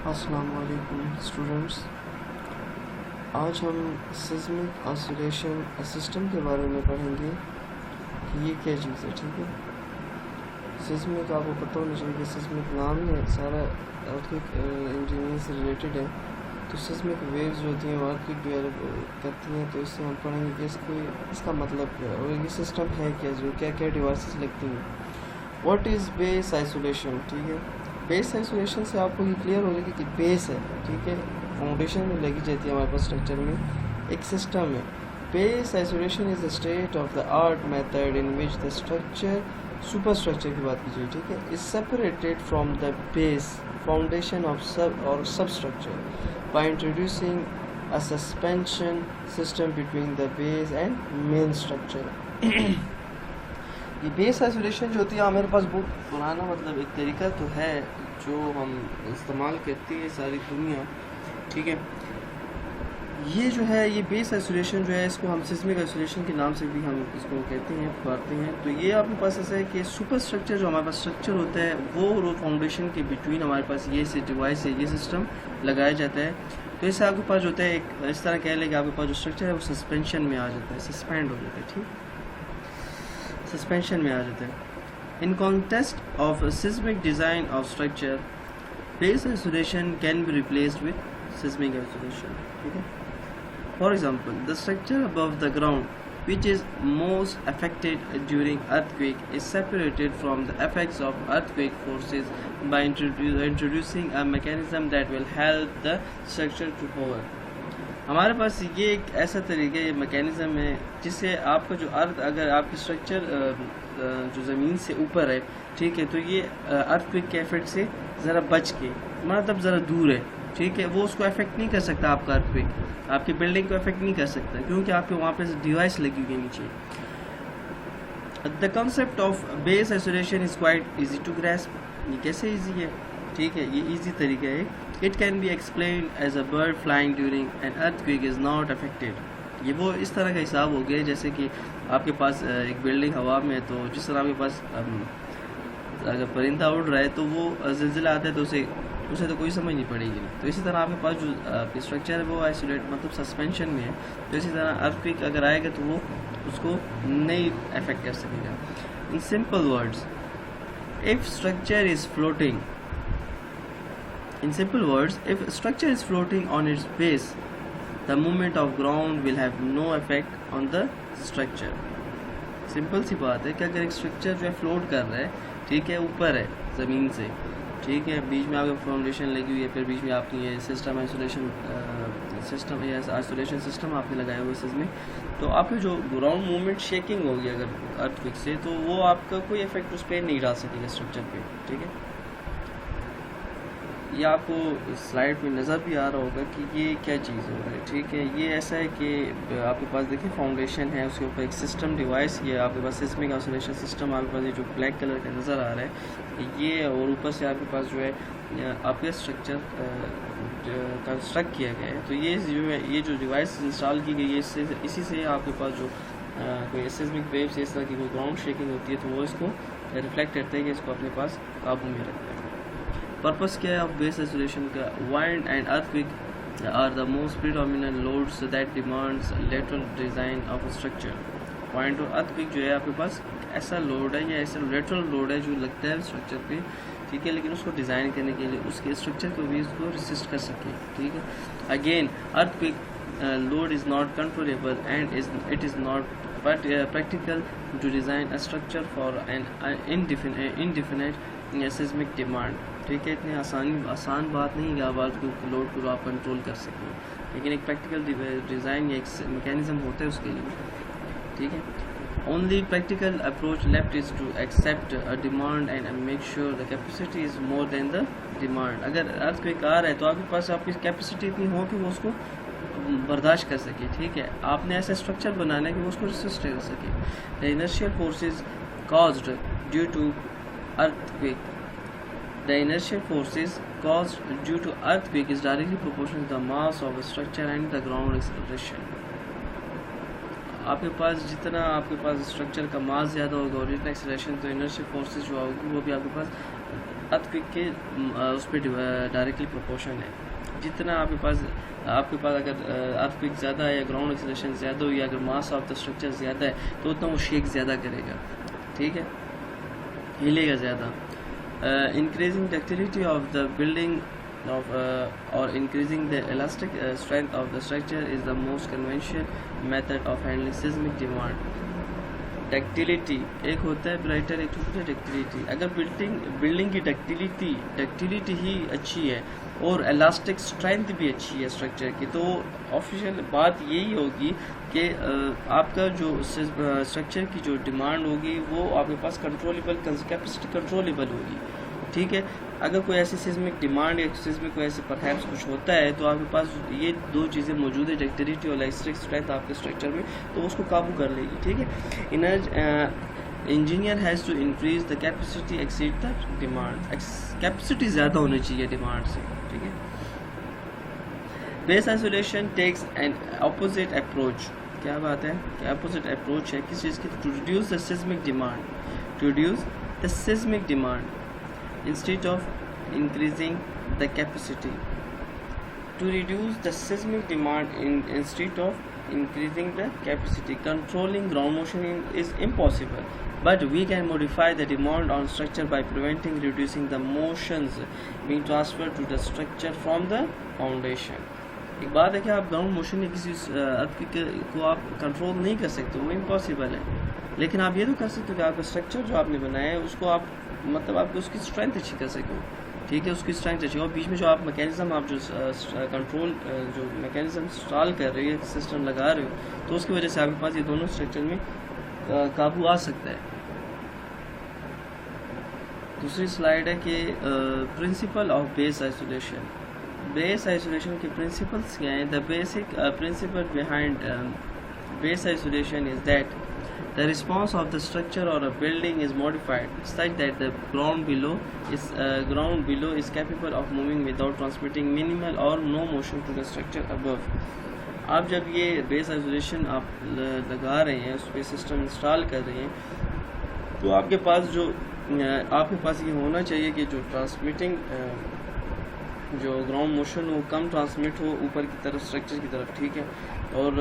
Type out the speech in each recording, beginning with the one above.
अस्सलाम वालेकुम स्टूडेंट्स। आज हम सिस्मिक ऑसिलेशन सिस्टम के बारे में पढ़ेंगे कि ये क्या चीज़ है। ठीक है, सिस्मिक आपको पता होना चाहिए कि सिस्मिक नाम में सारा अर्थक्वेक इंजीनियरिंग से रिलेटेड है। तो सिस्मिक वेव्स जो होती हैं वो अर्थक्वेक डेवलप करती हैं, तो इससे हम पढ़ेंगे कि इसका मतलब क्या है और ये सिस्टम है क्या, जो क्या क्या डिवाइसेस लगती हैं। What is base isolation. ठीक है, बेस आइसोलेशन से आपको ये क्लियर हो जाएगा कि बेस है। ठीक है, फाउंडेशन में लगी जाती है हमारे पास स्ट्रक्चर में एक सिस्टम है। Base isolation is the state of the art method in which the structure, super structure की बात कीजिए, ठीक है, is separated from the base foundation of सब और सब structure by introducing a suspension system between the base and main structure. ये base isolation जो होती है हमारे पास बहुत पुराना मतलब एक तरीका तो है जो हम इस्तेमाल करती है सारी दुनिया। ठीक है, ये जो है ये बेस आइसोलेशन जो है इसको हम सिस्मिक आइसोलेशन के नाम से भी हम इसको कहते हैं, पुकारते हैं। तो ये आपके पास ऐसा है कि सुपर स्ट्रक्चर जो हमारे पास स्ट्रक्चर होता है वो फाउंडेशन के बिटवीन हमारे पास ये से डिवाइस है, ये सिस्टम लगाया जाता है। तो इससे आपके पास जो होता है एक इस तरह कह लें कि आपके पास जो स्ट्रक्चर है वो सस्पेंशन में आ जाता है, सस्पेंड हो जाता है। ठीक, सस्पेंशन में आ जाता है। In context of seismic design of structure, base isolation can be replaced with seismic isolation. ठीक है, for example the structure above the ground which is most affected during earthquake is separated from the effects of earthquake forces by introducing a mechanism that will help the structure to hover। हमारे पास ये एक ऐसा तरीका, ये mechanism है जिससे आपका जो अर्थ, अगर आपकी स्ट्रक्चर जो ज़मीन से ऊपर है, ठीक है, तो ये अर्थक्वेक के इफेक्ट से ज़रा बच के, मतलब ज़रा दूर है, ठीक है, वो उसको अफेक्ट नहीं कर सकता, आपका अर्थक्वेक आपकी बिल्डिंग को अफेक्ट नहीं कर सकता क्योंकि आपके वहाँ पे डिवाइस लगी हुई है नीचे। The concept of base isolation is quite easy to grasp. ये कैसे ईजी है? ठीक है, ये ईजी तरीका है। It can be explain as a bird flying during an earthquake is not affected. ये वो इस तरह का हिसाब हो गया जैसे कि आपके पास एक बिल्डिंग हवा में है, तो जिस तरह आपके पास अगर परिंदा उड़ रहा है तो वो ज़िलज़िला आता है तो उसे तो कोई समझ नहीं पड़ेगी। तो इसी तरह आपके पास जो स्ट्रक्चर है वो आइसोलेट मतलब सस्पेंशन में है, तो इसी तरह अर्थक्वेक अगर आएगा तो वो उसको नहीं अफेक्ट कर सकेगा। In simple words, if structure is floating, in simple words, if structure is floating on its base, the movement of ground will have no effect on the structure। Simple सी बात है कि अगर एक स्ट्रक्चर जो है फ्लोट कर रहा है, ठीक है, ऊपर है ज़मीन से, ठीक है, बीच में आपका फाउंडेशन लगी हुई है, फिर बीच में आपकी ये सिस्टम आइसोलेशन सिस्टम या आइसोलेशन सिस्टम आपने लगाया हुआ है इसमें, तो आपके जो ग्राउंड मूवमेंट शेकिंग होगी अगर अर्थक्वेक से, तो वो आपका कोई इफेक्ट उस पर नहीं डाल सकेगा स्ट्रक्चर पे। ठीक है, ये आपको स्लाइड में नज़र भी आ रहा होगा कि ये क्या चीज़ हो रहा है। ठीक है, ये ऐसा है कि आपके पास देखिए फाउंडेशन है, उसके ऊपर एक सिस्टम डिवाइस, ये आपके पास सिस्मिक आइसोलेशन सिस्टम आपके पास ये जो ब्लैक कलर का नज़र आ रहा है ये, और ऊपर से आपके पास जो है आपके स्ट्रक्चर कंस्ट्रक्ट किया गया है। तो ये जो है ये जो डिवाइस इंस्टॉल की गई है इसी से आपके पास जो कोई सिस्मिक वेव्स इस तरह की कोई ग्राउंड शेकिंग होती है तो वो इसको रिफ्लेक्ट करते हैं कि इसको अपने पास काबू में रखते हैं। पर्पस क्या है ऑफ बेस आइसोलेशन का? Wind and earthquake are the most predominant loads that demands lateral design of structure. Wind और अर्थक्वेक जो है आपके पास ऐसा लोड है या ऐसा लेटरल लोड है जो लगता है स्ट्रक्चर पे, ठीक है, लेकिन उसको डिज़ाइन करने के लिए उसके स्ट्रक्चर को भी उसको रेसिस्ट कर सके। ठीक है, again earthquake load is not controllable and it is not but practical to design a structure for an indefinite seismic demand. ठीक है, इतनी आसान बात नहीं है आप अर्थक्वेक लोड को आप कंट्रोल कर सकें, लेकिन एक प्रैक्टिकल डिज़ाइन या एक मैकेनिज्म होता है उसके लिए। ठीक है, only practical approach left is to accept a demand and make sure the capacity is more than the demand. अगर अर्थक्वेक आ रहा है तो आपके पास आपकी कैपेसिटी इतनी हो कि वो उसको बर्दाश्त कर सके। ठीक है, आपने ऐसा स्ट्रक्चर बनाना है कि वो उसको रेसिस्ट कर सके। The inertial forces caused due to earthquake, the inertial forces caused due to earthquake is directly proportional to the mass of a structure and the ground acceleration। आपके पास जितना आपके पास स्ट्रक्चर का मास ज़्यादा होगा और जितना एक्सेलरेशन, तो इनर्शियल फोर्सेस जो होगी वो भी आपके पास अर्थक्वेक के उस पर डायरेक्टली प्रोपोर्शन है। जितना आपके पास अगर अर्थक्वेक ज़्यादा है या ग्राउंड एक्सेलरेशन ज़्यादा हो या अगर मास ऑफ द स्ट्रक्चर ज़्यादा है तो उतना वो शेक ज़्यादा करेगा, ठीक है, हिलेगा ज़्यादा। Increasing ductility of the building और increasing the elastic strength of the structure is the most conventional method of handling seismic demand. Ductility एक होता है ब्राइटर, एक होता है डक्टिलिटी। अगर बिल्डिंग की डक्टिलिटी ही अच्छी है और इलास्टिक स्ट्रेंथ भी अच्छी है स्ट्रक्चर की, तो ऑफिशियल बात यही होगी कि आपका जो स्ट्रक्चर की जो डिमांड होगी वो आपके पास कंट्रोलेबल, कैपेसिटी कंट्रोलेबल होगी, ठीक है। अगर कोई ऐसी सिस्मिक डिमांड या सिस्मिक कोई ऐसे परहैप्स कुछ होता है तो आपके पास ये दो चीज़ें मौजूद है, डक्टिलिटी और इलास्टिक स्ट्रेंथ आपके स्ट्रक्चर में, तो उसको काबू कर लेगी, ठीक है। Engineer has to increase the capacity exceed the demand. Capacity ज़्यादा होनी चाहिए डिमांड से, ठीक है। Base isolation takes an opposite approach. क्या बात है कि अपोजिट अप्रोच है किस चीज़ की? To reduce the seismic demand, to reduce the seismic demand instead of increasing the capacity. To reduce the seismic demand instead of increasing the capacity, controlling ground motion is impossible, but we can modify the demand on structure by preventing reducing the motions being transferred to the structure from the foundation. एक बात है कि आप ground motion में किसी को आप control नहीं कर सकते, वो इम्पॉसिबल है, लेकिन आप ये तो कर सकते हो कि आपका स्ट्रक्चर जो आपने बनाया है उसको आप मतलब आपको उसकी स्ट्रेंथ अच्छी कर सको, ठीक है, उसकी स्ट्रेंथ अच्छी। और बीच में जो आप मैकेनिज्म आप जो कंट्रोल जो मैकेनिज्म इंस्टॉल कर रहे हो, सिस्टम लगा रहे हो, तो उसकी वजह से आपके पास ये दोनों स्ट्रक्चर में काबू आ सकता है। दूसरी स्लाइड है कि principle of base isolation. Base isolation के प्रिंसिपल्स क्या हैं? The basic principle behind base isolation is that the response of the structure or a building is modified such that the ground below is capable of moving without transmitting minimal or no motion to the structure above. आप जब ये base isolation आप लगा रहे हैं, उस पर system install कर रहे हैं, तो आपके पास ये होना चाहिए कि जो ट्रांसमिटिंग जो ग्राउंड मोशन हो कम ट्रांसमिट हो ऊपर की तरफ, स्ट्रक्चर की तरफ, ठीक है। और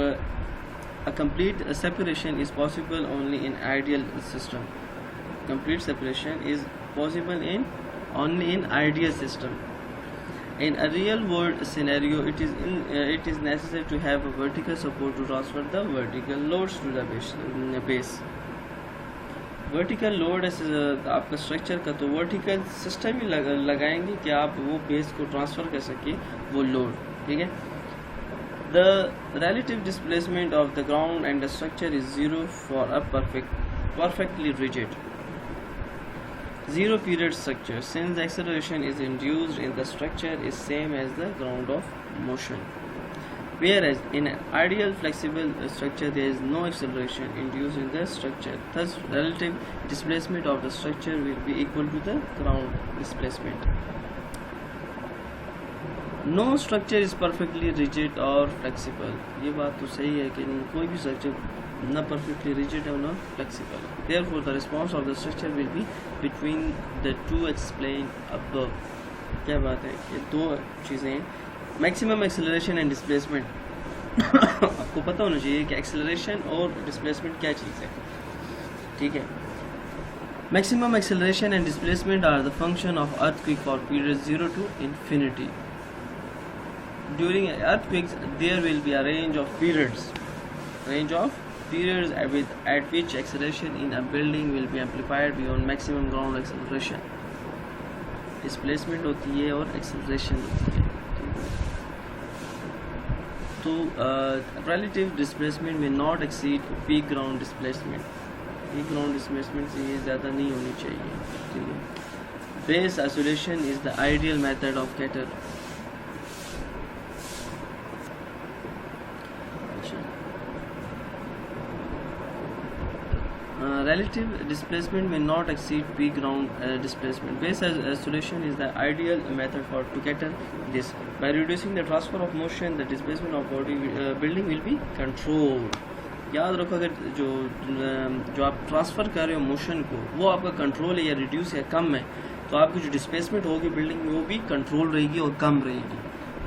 a complete separation is possible only in ideal system. Complete separation is possible only in ideal system. In a real world scenario, it is necessary to have a vertical support to transfer the vertical loads to the base. Vertical load आपका structure का, तो vertical system ही लगाएंगे कि आप वो base को transfer कर सके वो लोड, ठीक है। The relative displacement of the ground and the structure is zero for a perfectly rigid zero period structure, since the acceleration is induced in the structure is same as the ground of motion. Whereas in an ideal flexible structure there is no acceleration induced in the structure, thus relative displacement of the structure will be equal to the ground displacement. No structure is perfectly rigid और flexible. ये बात तो सही है कि कोई भी structure ना परफेक्टली रिजिड है ना flexible. Therefore the response of the structure will be between the two explain above. क्या बात है, ये दो चीज़ें हैं, मैक्सिमम एक्सेलरेशन एंड डिस्प्लेसमेंट। आपको पता होना चाहिए कि एक्सेलरेशन और डिस्प्लेसमेंट क्या चीज़ है, ठीक है। Maximum acceleration and displacement are the function of earthquake for period 0 to infinity. During earthquakes, there will be a range of periods at which acceleration in a building will be amplified beyond maximum ground acceleration. Displacement होती है और acceleration होती है, तो relative displacement may not exceed peak ground displacement. Peak ground displacement से ये ज़्यादा नहीं होनी चाहिए, ठीक है। Base isolation is the ideal method of Keter. Relative displacement may not exceed peak ground displacement. Base isolation is the ideal method to cater this. By reducing the transfer of motion, the displacement of building will be controlled. याद रखो, अगर जो आप transfer कर रहे हो motion को वो आपका कंट्रोल है या रिड्यूस है, कम है, तो तो आपकी जो डिस्प्लेसमेंट होगी बिल्डिंग में वो भी कंट्रोल रहेगी और कम रहेगी,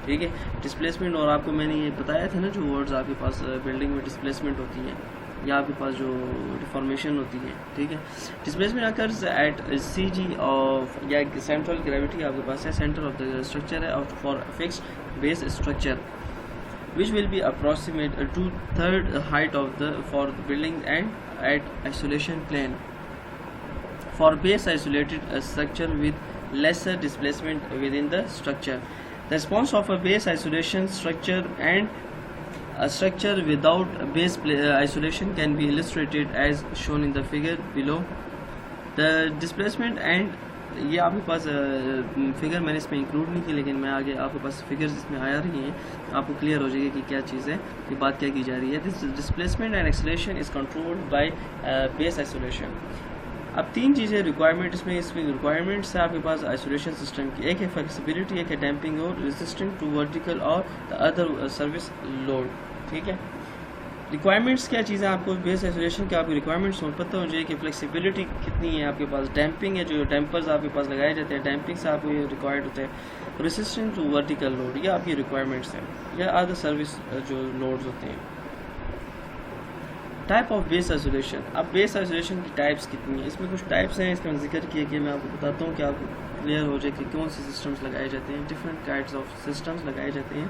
ठीक है। डिस्प्लेसमेंट, और आपको मैंने ये बताया था ना जो वर्ड्स आपके पास बिल्डिंग में डिस्प्लेसमेंट होती है या आपके पास जो डिफॉर्मेशन होती है, ठीक है। Displacement occurs at CG of या सेंट्रल ग्रेविटी आपके पास है, सेंटर ऑफ द स्ट्रक्चर है for fixed base structure which will be approximate 2/3 height of the for the building and at isolation plane. For base isolated structure with lesser displacement within the structure, the response of a base isolation structure and a structure without base isolation can be illustrated as shown in the figure below. The displacement and ये आपके पास figure मैंने इसमें include नहीं की, लेकिन मैं आगे आपके पास फिगर्स इसमें आ रही हैं, आपको क्लियर हो जाएगी कि क्या चीज़ है, ये बात क्या की जा रही है। This displacement and acceleration is controlled by base isolation. अब तीन चीज़ें रिक्वायरमेंट इसमें रिक्वायरमेंट्स है आपके पास आइसोलेशन सिस्टम की, एक है फ्लेक्सिबिलिटी, एक है डैम्पिंग और रेजिस्टेंट टू वर्टिकल और द अदर सर्विस लोड, ठीक है। रिक्वायरमेंट्स क्या चीज़ें आपको बेस आइसोलेशन के आपकी रिक्वायरमेंट्स में पता हो जाए कि फ्लेक्सिबिलिटी कितनी है आपके पास, डैम्पिंग है, जो डैम्पर्स आपके पास लगाए जाते हैं डैम्पिंग से आपको ये रिक्वायर्ड होता है, रेसिस्टेंट टू वर्टिकल लोड, ये आपकी रिक्वायरमेंट्स हैं, या अदर सर्विस जो लोड्स होते हैं। टाइप ऑफ बेस आइसोलेशन, अब बेस आइसोलेशन की टाइप्स कितनी है, इसमें कुछ टाइप्स हैं, इसका जिक्र किया कि मैं आपको बताता हूँ कि आपको क्लियर हो जाए कि कौन से सिस्टम्स लगाए जाते हैं, डिफरेंट काइंड्स ऑफ सिस्टम्स लगाए जाते हैं।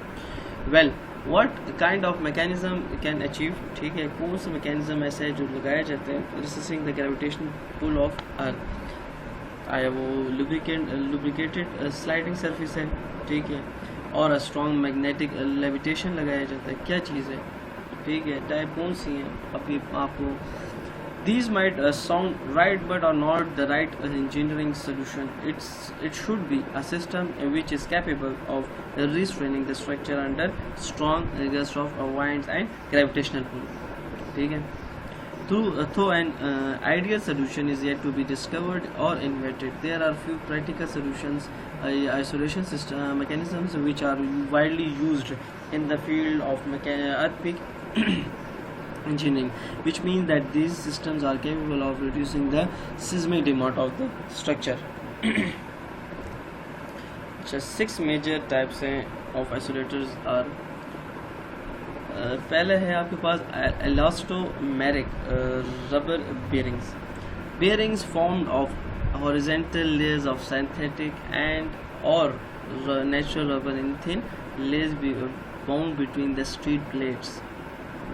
Well what kind of mechanism can achieve, ठीक है, कौन से मैकेनिज्म ऐसे है जो लगाए जाते हैं resisting the gravitational pull of earth, आया वो लुब्रिकेटेड स्लाइडिंग सरफेस है, ठीक है, और अ स्ट्रॉन्ग मैग्नेटिक लेविटेशन लगाया जाता है, क्या चीज़ है, ठीक है, टाइप कौन सी है अभी आपको। These might sound right but are not the right engineering solution. It should be a system which is capable of restraining the structure under strong gust of winds and gravitational pull. ठीक है, though an ideal solution is yet to be discovered or invented, there are few practical solutions, isolation system mechanisms which are widely used in the field of earthquake engineering, which means that these systems are capable of reducing the seismic demand of the structure. अच्छा, 6 major types of isolators are पहले है आपके पास elastomeric rubber bearings formed of horizontal layers of synthetic and or natural rubber in thin layers bound between the steel plates.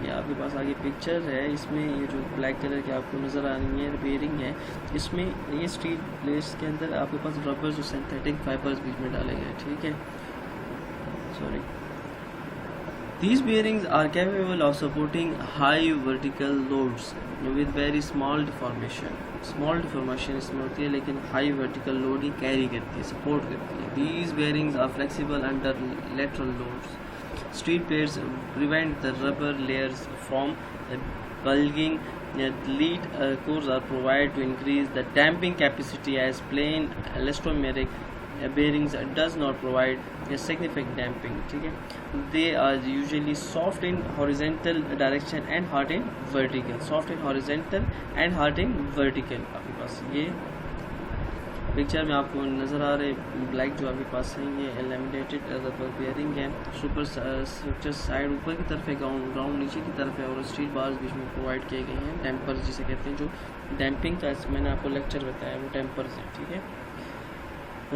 ये आपके पास आगे picture है, इसमें ये जो ब्लैक कलर की आपको नज़र आ रही है बेयरिंग है, इसमें ये स्टील प्लेट्स के अंदर आपके पास रबर जो सिंथेटिक फाइबर्स बीच में डाले गए, ठीक है, sorry. These bearings are capable of supporting high vertical loads with very small deformation. Small deformation इसमें होती है लेकिन high vertical load ही carry करती है, support करती है। These bearings are flexible under lateral loads. Steel plates prevent the rubber layers from bulging. Lead cores are provided to increase the damping capacity, as plain elastomeric bearings does not provide a significant damping, ठीक है। They are usually soft in horizontal direction and hard in vertical. Soft in horizontal and hard in vertical. आपके पास ये picture में आपको नज़र आ रहे black जो आपके पास है, ये लैमिनेटेड रबर बेयरिंग है, सुपर स्ट्रक्चर साइड ऊपर की तरफ है, ग्राउंड नीचे की तरफ है, और स्टील बार्स बीच में प्रोवाइड किए गए हैं, डैम्पर्स जिसे कहते हैं, जो डैम्पिंग का मैंने आपको लेक्चर बताया वो डैम्पर्स हैं, ठीक है।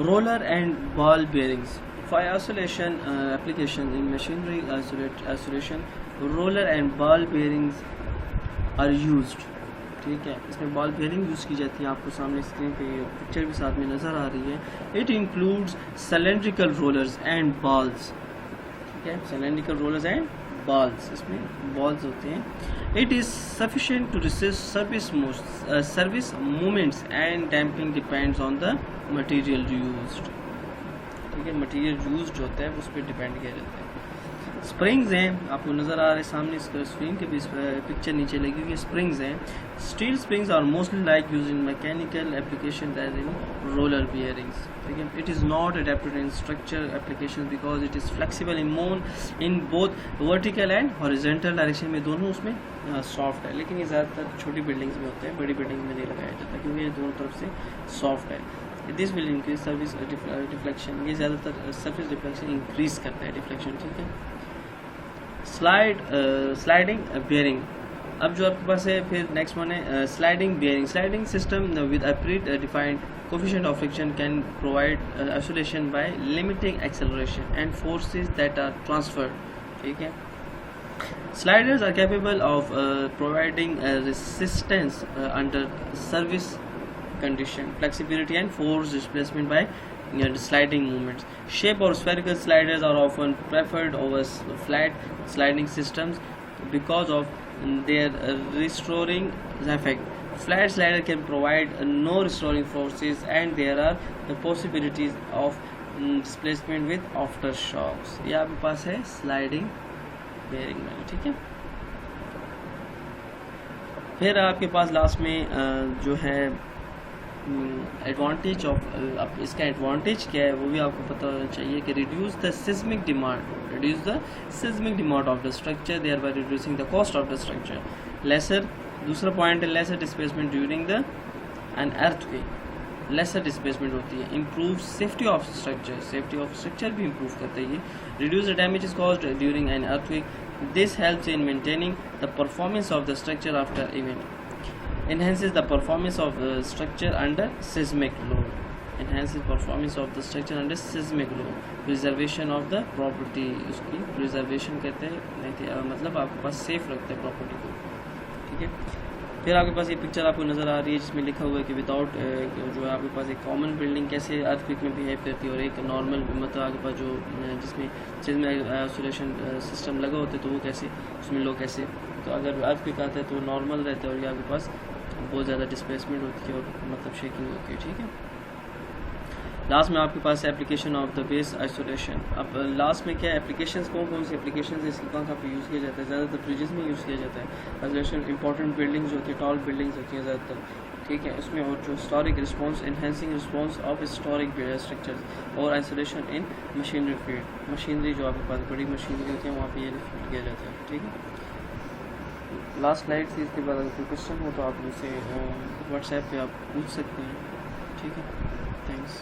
Roller and ball bearings for isolation application in machinery isolation, roller and ball bearings are used, ठीक है, इसमें बॉल बेयरिंग यूज़ की जाती है, आपको सामने स्क्रीन पे ये पिक्चर भी साथ में नज़र आ रही है। It includes cylindrical rollers and balls, ठीक है, सिलेंड्रिकल रोलर्स एंड बॉल्स, इसमें बॉल्स होते हैं। It is sufficient to resist service movements and damping depends on the material used, ठीक है, मटेरियल यूज्ड होता है उस पर डिपेंड किया जाता है। स्प्रिंग्स हैं, आपको नज़र आ रहे सामने स्क्रीन के भी पिक्चर नीचे लगी हुई है, स्प्रिंग्स हैं। Steel springs are mostly like use in mechanical application that in roller bearings, ठीक है। It is not adapted in structure application because it is flexible in both vertical and horizontal direction में, दोनों उसमें soft है, लेकिन ये ज़्यादातर छोटी बिल्डिंग्स में होते हैं, बड़ी बिल्डिंग्स में नहीं लगाया जाता क्योंकि ये दोनों तरफ से सॉफ्ट है। This will increase service deflection, ये ज़्यादातर सर्विस डिफ्लेक्शन इंक्रीज करता है डिफ्लेक्शन, ठीक है। स्लाइडिंग बेयरिंग, अब जो आपके पास है फिर नेक्स्ट वन है sliding bearing. Sliding system with a pre defined coefficient of friction can provide isolation by limiting acceleration and forces that are transferred, ठीक है। Sliders are capable of providing resistance under service condition, flexibility and force displacement by sliding movements. Shape or spherical sliders are often preferred over flat sliding systems because of their restoring effect. Flat slider can provide no restoring forces and there are the possibilities of displacement with aftershocks. ये आपके पास है sliding bearing में, ठीक है। फिर आपके पास last में जो है एडवांटेज ऑफ, अब इसका एडवांटेज क्या है वो भी आपको पता होना चाहिए कि reduce the seismic demand of the structure, thereby reducing the cost of the structure. Lesser, दूसरा पॉइंट है lesser displacement during the an earthquake, lesser displacement होती है। Improve safety of structure, safety of structure भी improve करता है ये। Reduce the damages caused during an earthquake, this helps in maintaining the performance of the structure after event. Enhances the performance of structure under seismic load, enhances performance of the structure under seismic load। preservation of the property, उसकी preservation कहते हैं, मतलब आपके पास safe रखते हैं property को, ठीक है। फिर आपके पास ये पिक्चर आपको नज़र आ रही है जिसमें लिखा हुआ है कि विदाउट जो है आपके पास एक कॉमन बिल्डिंग कैसे अर्थक्वेक में बिहेव करती है और एक नॉर्मल मतलब आपके पास जो जिसमें सिस्मिक आइसोलेशन सिस्टम लगा होता है तो वो कैसे, उसमें लोग कैसे, तो अगर अर्थक्वेक आता है तो नॉर्मल रहता है और ये आपके पास बहुत ज़्यादा डिस्प्लेसमेंट होती है और मतलब शेकिंग होती है, ठीक है। लास्ट में आपके पास application of the base isolation. अब लास्ट में क्या एप्लीकेशंस, कौन सी एप्लीकेशंस है इसकी, कहाँ कहाँ पे यूज़ किया जाता है, ज़्यादातर ब्रिजेस में यूज़ किया जाता है। आइसोलेशन इंपॉर्टेंट बिल्डिंग्स होती है, टॉल बिल्डिंग्स होती हैं ज़्यादातर, ठीक है। उसमें और जो historic response, enhancing response of historic structures और आइसोलेशन इन मशीनरी फील्ड, मशीनरी जो आपके पास बड़ी मशीनरी होती है वहाँ पर ये फील्ड किया जाता है, ठीक है। लास्ट स्लाइड थी, इसके बाद अगर कोई क्वेश्चन हो तो आप मुझसे व्हाट्सएप पे आप पूछ सकते हैं, ठीक है। थैंक्स।